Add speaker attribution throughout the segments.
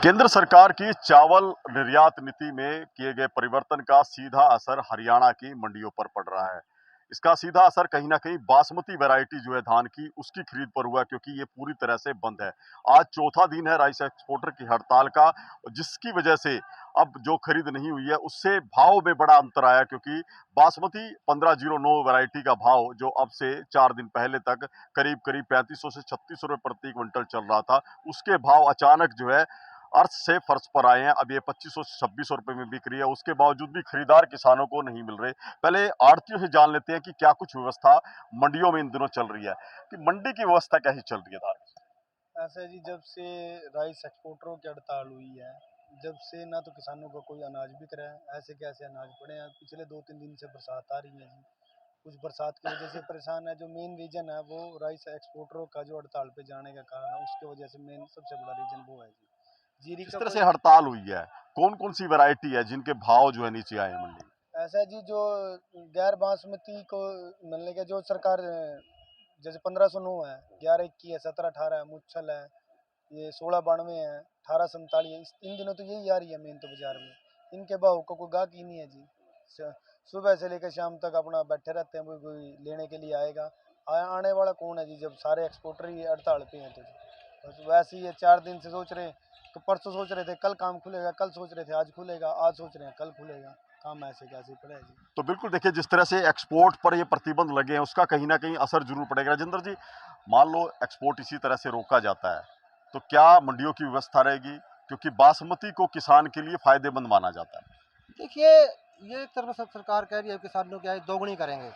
Speaker 1: केंद्र सरकार की चावल निर्यात नीति में किए गए परिवर्तन का सीधा असर हरियाणा की मंडियों पर पड़ रहा है। इसका सीधा असर कहीं न कहीं बासमती वैरायटी जो है धान की, उसकी खरीद पर हुआ, क्योंकि ये पूरी तरह से बंद है। आज चौथा दिन है राइस एक्सपोर्टर की हड़ताल का, जिसकी वजह से अब जो खरीद नहीं हुई है, उससे भाव में बड़ा अंतर आया, क्योंकि बासमती 1509 वैरायटी का भाव जो अब से 4 दिन पहले तक करीब-करीब 3500 से 3600 रुपए प्रति क्विंटल चल रहा था, उसके भाव अचानक जो है अर्श से फर्श पर आए हैं। अब ये 2500 से 2600 रुपए में बिक रही है, उसके बावजूद भी खरीदार किसानों को नहीं मिल रहे। पहले आड़तियों से जान लेते हैं कि क्या कुछ व्यवस्था मंडियों में इन दिनों चल रही है, कि मंडी की व्यवस्था कैसी चल रही है धान की?
Speaker 2: ऐसा है जी, जब से राइस एक्सपोर्टरों की हड़ताल हुई है, जब से ना तो किसानों को कोई अनाज बिक रहा है। ऐसे कैसे अनाज पड़े हैं। पिछले 2-3 दिन से बरसात आ रही है जी। कुछ बरसात की वजह से परेशान है। जो मेन रीजन है वो राइस एक्सपोर्टरों का जो हड़ताल पे जाने का कारण है, उसके वजह से मेन सबसे बड़ा रीजन वो है जी। जीरी
Speaker 1: जिस
Speaker 2: का
Speaker 1: तरह से
Speaker 2: कोई
Speaker 1: हड़ताल हुई है, कौन-कौन सी वैरायटी है जिनके भाव जो है नीचे आए हैं मंडी में?
Speaker 2: ऐसा है जी, जो गैर बासमती को मिलने के जो सरकार जैसे 1509 है, 1121 है, 1718 है, मुच्छल है, ये 1692 है, 1847 है। इन दिनों तो यही आ रही है मेन तो बाजार में। इनके भाव का कोई गाहक ही नहीं है जी। सुबह से लेकर शाम तक अपना बैठे रहते हैं, कोई कोई लेने के लिए आएगा। आने वाला कौन है जी, जब सारे एक्सपोर्टर ही हड़ताल पे हैं। तो बस वैसे ही है। 4 दिन से सोच रहे, तो परसों सोच रहे थे कल काम खुलेगा, कल सोच रहे थे आज खुलेगा, आज सोच रहे हैं कल खुलेगा। काम ऐसे कैसे पड़े है जी।
Speaker 1: तो बिल्कुल देखिए, जिस तरह से एक्सपोर्ट पर ये प्रतिबंध लगे हैं, उसका कहीं न कहीं असर ज़रूर पड़ेगा। राजेंद्र जी, मान लो एक्सपोर्ट इसी तरह से रोका जाता है, तो क्या मंडियों की व्यवस्था रहेगी? क्योंकि बासमती को किसान के लिए फ़ायदेमंद माना जाता है।
Speaker 3: देखिए, ये एक तरफ से सरकार कह रही है किसानों की आय दोगुनी करेंगे,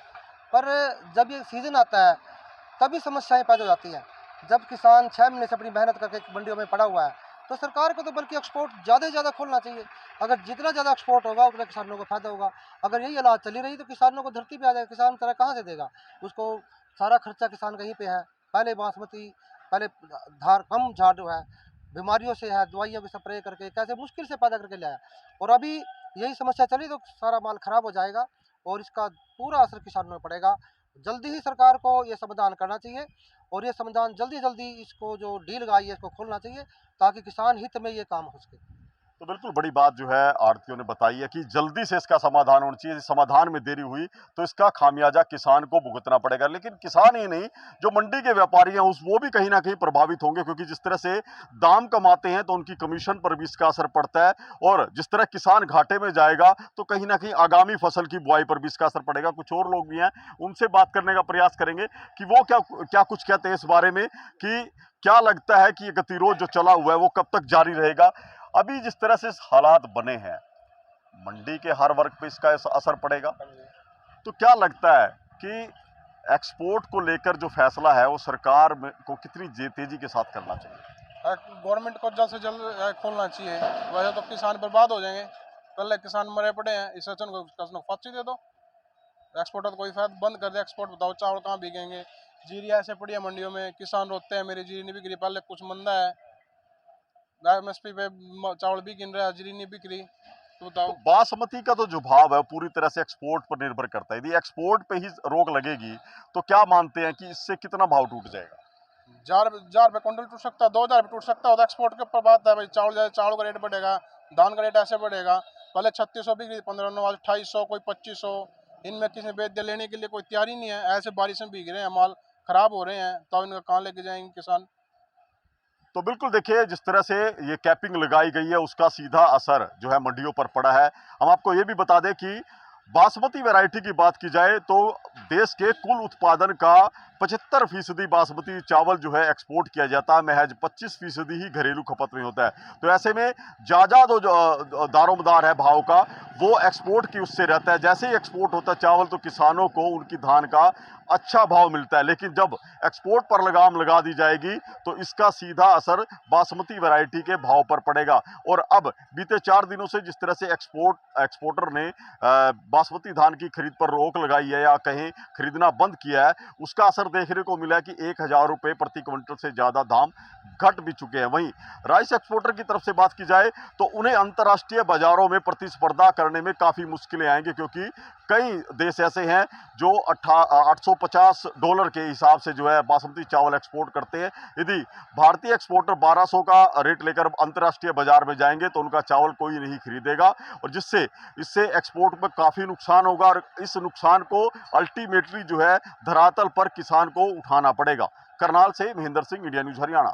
Speaker 3: पर जब ये सीज़न आता है तभी समस्याएं पैदा हो जाती हैं। जब किसान 6 महीने से अपनी मेहनत करके मंडियों में पड़ा हुआ है, तो सरकार को तो बल्कि एक्सपोर्ट ज़्यादा से ज़्यादा खोलना चाहिए। अगर जितना ज़्यादा एक्सपोर्ट होगा उतना किसानों को फायदा होगा। अगर यही हालात चली रही तो किसानों को धरती पे आ जाएगा। किसान तरह कहाँ से देगा? उसको सारा खर्चा किसान कहीं पे है। पहले बासमती, पहले धार कम झाड़ जो है, बीमारियों से है, दवाइयों की स्प्रे करके कैसे मुश्किल से पैदा करके लाया, और अभी यही समस्या चली तो सारा माल खराब हो जाएगा और इसका पूरा असर किसानों में पड़ेगा। जल्दी ही सरकार को ये समाधान करना चाहिए और ये समाधान जल्दी जल्दी इसको जो डील लगाई है इसको खोलना चाहिए, ताकि किसान हित में ये काम हो सके।
Speaker 1: तो बिल्कुल बड़ी बात जो है आड़तियों ने बताई है कि जल्दी से इसका समाधान होना चाहिए। समाधान में देरी हुई तो इसका खामियाजा किसान को भुगतना पड़ेगा। लेकिन किसान ही नहीं, जो मंडी के व्यापारी हैं उस वो भी कहीं न कहीं प्रभावित होंगे, क्योंकि जिस तरह से दाम कमाते हैं तो उनकी कमीशन पर भी इसका असर पड़ता है, और जिस तरह किसान घाटे में जाएगा तो कहीं न कहीं आगामी फसल की बुआई पर भी इसका असर पड़ेगा। कुछ और लोग भी हैं, उनसे बात करने का प्रयास करेंगे कि वो क्या क्या कुछ कहते हैं इस बारे में, कि क्या लगता है कि ये गतिरोध जो चला हुआ है वो कब तक जारी रहेगा? अभी जिस तरह से हालात बने हैं, मंडी के हर वर्ग पे इसका असर पड़ेगा। तो क्या लगता है कि एक्सपोर्ट को लेकर जो फैसला है वो सरकार को कितनी तेजी के साथ करना चाहिए?
Speaker 4: गवर्नमेंट को जल्द से जल्द खोलना चाहिए। वैसे तो किसान बर्बाद हो जाएंगे। पहले किसान मरे पड़े हैं, इस वजह को कसम फांसी दे दो। एक्सपोर्ट तो कोई फायदा, बंद कर दे एक्सपोर्ट। बताओ चावल कहाँ बिकेंगे? जीरी ऐसे पड़ी है मंडियों में, किसान रोते हैं मेरी जीरी नहीं बिक रही। पहले कुछ मंदा है, एमएसपी पे चावल भी गिन रहा है, जीरी नहीं बिक रही। तो
Speaker 1: तो
Speaker 4: बताओ।
Speaker 1: बासमती का तो जो भाव है पूरी तरह से एक्सपोर्ट पर निर्भर करता है। यदि एक्सपोर्ट पे ही रोक लगेगी तो क्या मानते हैं कि इससे कितना भाव टूट जाएगा?
Speaker 4: 1000 रुपये क्विंटल टूट सकता है, 2000 रुपये टूट सकता है। तो एक्सपोर्ट के ऊपर बात है भाई। चावल का रेट बढ़ेगा, धान का रेट ऐसे बढ़ेगा। पहले 3600 बिक रही, 1509, आज 2800, कोई 2500। इनमें किसी ने बेच दिया, लेने के लिए कोई तैयारी नहीं है। ऐसे बारिश में भीग रहे हैं, माल खराब हो रहे हैं, तो इनका कहाँ लेके जाएंगे किसान?
Speaker 1: तो बिल्कुल देखिए, जिस तरह से ये कैपिंग लगाई गई है उसका सीधा असर जो है मंडियों पर पड़ा है। हम आपको ये भी बता दें कि बासमती वैरायटी की बात की जाए तो देश के कुल उत्पादन का 75% बासमती चावल जो है एक्सपोर्ट किया जाता है, महज 25% ही घरेलू खपत में होता है। तो ऐसे में ज्यादा जो दारोमदार है भाव का, वो एक्सपोर्ट की उससे रहता है। जैसे ही एक्सपोर्ट होता है चावल तो किसानों को उनकी धान का अच्छा भाव मिलता है, लेकिन जब एक्सपोर्ट पर लगाम लगा दी जाएगी तो इसका सीधा असर बासमती वैरायटी के भाव पर पड़ेगा। और अब बीते 4 दिनों से जिस तरह से एक्सपोर्टर ने बासमती धान की खरीद पर रोक लगाई है या कहीं खरीदना बंद किया है, उसका असर देखने को मिला है कि 1000 रुपये प्रति क्विंटल से ज़्यादा दाम घट भी चुके हैं। वहीं राइस एक्सपोर्टर की तरफ से बात की जाए तो उन्हें अंतर्राष्ट्रीय बाजारों में प्रतिस्पर्धा करने में काफ़ी मुश्किलें आएंगी, क्योंकि कई देश ऐसे हैं जो $850 के हिसाब से जो है बासमती चावल एक्सपोर्ट करते हैं। यदि भारतीय एक्सपोर्टर 1200 का रेट लेकर अंतर्राष्ट्रीय बाजार में जाएंगे तो उनका चावल कोई नहीं खरीदेगा, और जिससे इससे एक्सपोर्ट में काफ़ी नुकसान होगा, और इस नुकसान को अल्टीमेटली जो है धरातल पर किसान को उठाना पड़ेगा। करनाल से महेंद्र सिंह, इंडिया न्यूज़ हरियाणा।